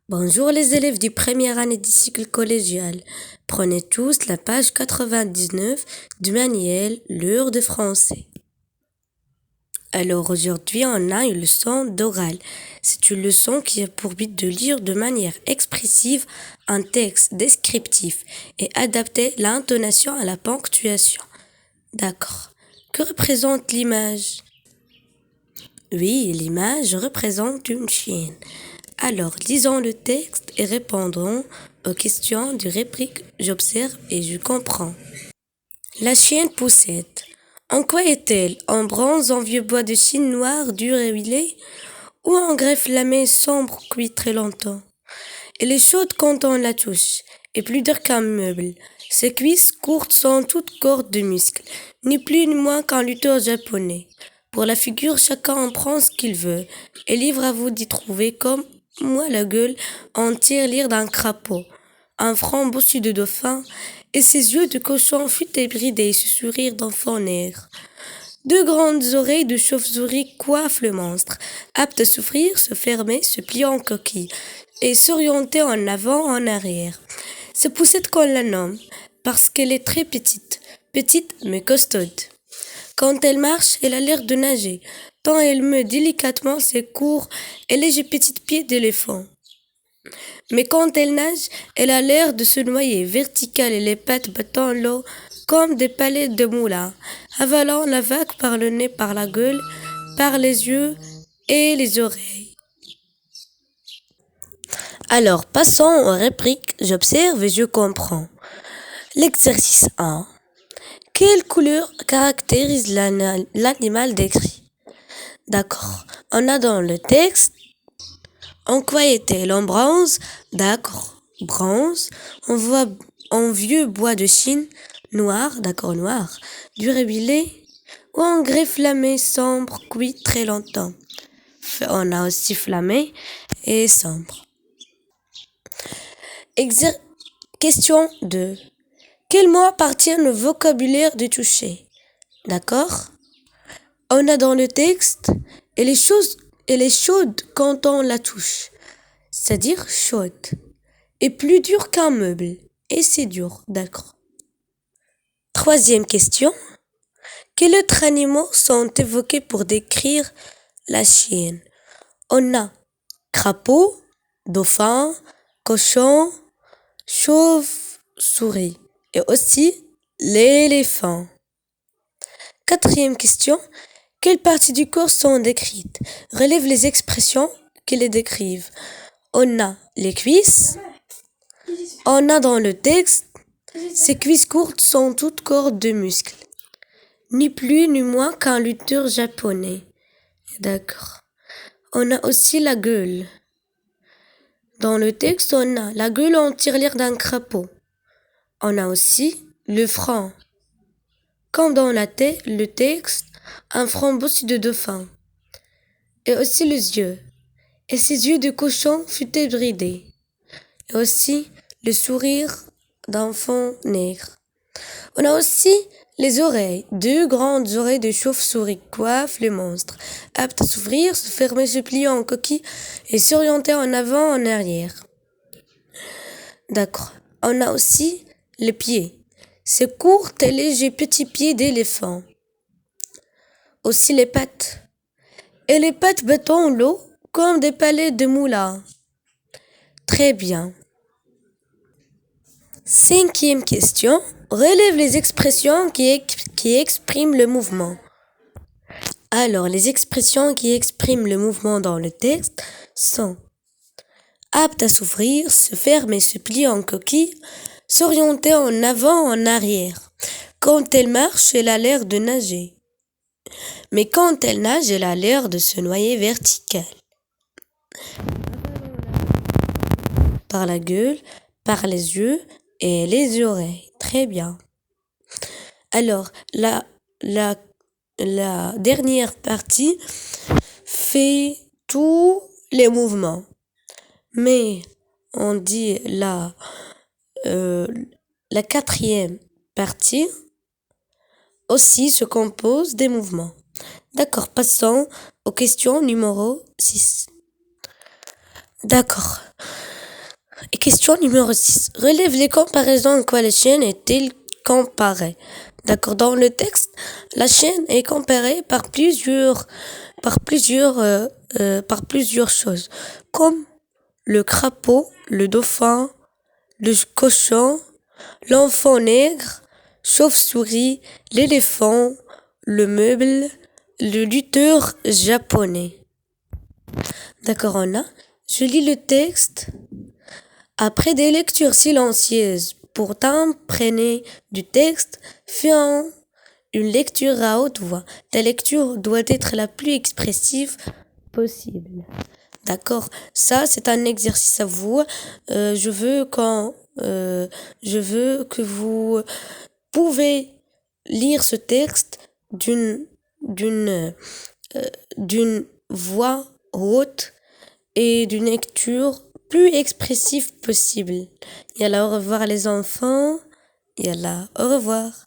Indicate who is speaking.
Speaker 1: Bonjour les élèves du première année du cycle collégial. Prenez tous la page 99 du manuel L'heure de français. Alors aujourd'hui, on a une leçon d'oral. C'est une leçon qui a pour but de lire de manière expressive un texte descriptif et adapter l'intonation à la ponctuation. D'accord. Que représente l'image? Oui, l'image représente une chienne. Alors, lisons le texte et répondrons aux questions du réplique j'observe et je comprends. La chienne poussette. En quoi est-elle? En bronze, en vieux bois de Chine noir, dur et huilé? Ou en greffe lamée sombre, cuit très longtemps? Elle est chaude quand on la touche, et plus dure qu'un meuble. Ses cuisses courtes sont toutes cordes de muscles, ni plus ni moins qu'un lutteur japonais. Pour la figure, chacun en prend ce qu'il veut, et livre à vous d'y trouver comme moi la gueule en tirelire d'un crapaud, un front bossu de dauphin, et ses yeux de cochon futés bridés, ce sourire d'enfant nerf. Deux grandes oreilles de chauve-souris coiffent le monstre, apte à souffrir, se fermer, se plier en coquille, et s'orienter en avant, en arrière. C'est Poussette qu'on la nomme, parce qu'elle est très petite mais costaude. Quand elle marche, elle a l'air de nager, tant elle meut délicatement ses courts et légers petits pieds d'éléphant. Mais quand elle nage, elle a l'air de se noyer, verticale et les pattes battant l'eau comme des palais de moulin, avalant la vague par le nez, par la gueule, par les yeux et les oreilles. Alors, passons aux répliques j'observe et je comprends. L'exercice 1. Quelle couleur caractérise l'animal décrit? D'accord. On a dans le texte en quoi est-elle? En bronze? D'accord. Bronze. On voit en vieux bois de Chine noir, d'accord, noir, dur et huilé, ou en grès flammé sombre, cuit très longtemps. On a aussi flammé et sombre. Question 2. Quel mot appartient au vocabulaire du toucher? D'accord? On a dans le texte elle est chaude quand on la touche, c'est-à-dire chaude, et plus dure qu'un meuble, et c'est dur, d'accord. Troisième question. Quels autres animaux sont évoqués pour décrire la chienne? On a crapaud, dauphin, cochon, chauve-souris et aussi l'éléphant. Quatrième question. Quelles parties du corps sont décrites? Relève les expressions qui les décrivent. On a les cuisses. On a dans le texte, ces cuisses courtes sont toutes cordes de muscles. Ni plus ni moins qu'un lutteur japonais. D'accord. On a aussi la gueule. Dans le texte, on a la gueule en tirelire d'un crapaud. On a aussi le front. Comme dans le texte, un front bossu de dauphin. Et aussi les yeux. Et ses yeux de cochon futés bridés. Et aussi le sourire d'enfant nègre. On a aussi les oreilles. Deux grandes oreilles de chauve-souris coiffent le monstre, aptes à s'ouvrir, se fermer, se plier en coquille et s'orienter en avant, en arrière. D'accord. On a aussi les pieds. Ces courts et légers petits pieds d'éléphant. Aussi les pattes. Et les pattes battant l'eau comme des palais de moulin. Très bien. Cinquième question. Relève les expressions qui expriment le mouvement. Alors, les expressions qui expriment le mouvement dans le texte sont apte à s'ouvrir, se fermer, se plier en coquille, s'orienter en avant, en arrière. Quand elle marche, elle a l'air de nager. Mais quand elle nage, elle a l'air de se noyer vertical. Par la gueule, par les yeux et les oreilles. Très bien. Alors, la dernière partie fait tous les mouvements. Mais on dit la quatrième partie aussi se compose des mouvements. D'accord, passons aux questions numéro 6. D'accord. Et question numéro 6. Relève les comparaisons en quoi la chienne est-elle comparée. D'accord, dans le texte, la chienne est comparée par plusieurs choses, comme le crapaud, le dauphin, le cochon, l'enfant nègre, chauve-souris, l'éléphant, le meuble, le lutteur japonais. D'accord, on a. Je lis le texte. Après des lectures silencieuses pour t'imprégner du texte, une lecture à haute voix. Ta lecture doit être la plus expressive possible. D'accord? Ça, c'est un exercice à vous. Je veux que vous pouvez lire ce texte d'une, d'une voix haute et d'une lecture plus expressive possible. Yallah, au revoir les enfants. Yallah, au revoir.